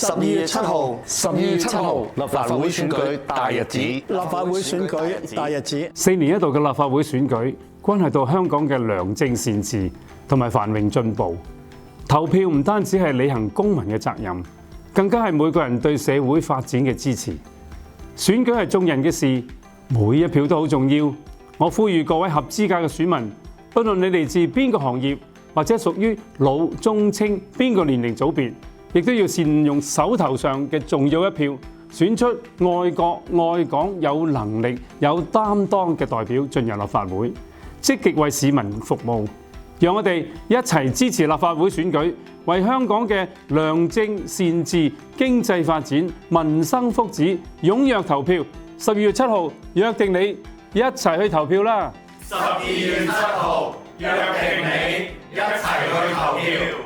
12月7號，12月7號，立法會選舉大日子。立法會選舉大日子。4年一度嘅立法會選舉，關係到香港嘅良政善治同埋繁榮進步。投票唔單止係履行公民嘅責任，更加係每個人對社會發展嘅支持。選舉係眾人嘅事，每一票都好重要。我呼籲各位合資格嘅選民，不論你嚟自邊個行業，或者屬於老中青邊個年齡組別，亦都要善用手頭上嘅重要一票，選出愛國愛港、有能力、有擔當嘅代表進入立法會，積極為市民服務。讓我哋一齊支持立法會選舉，為香港嘅良政善治、經濟發展、民生福祉踴躍投票。12月7號約定你一齊去投票啦！ 12月7號約定你一齊去投票。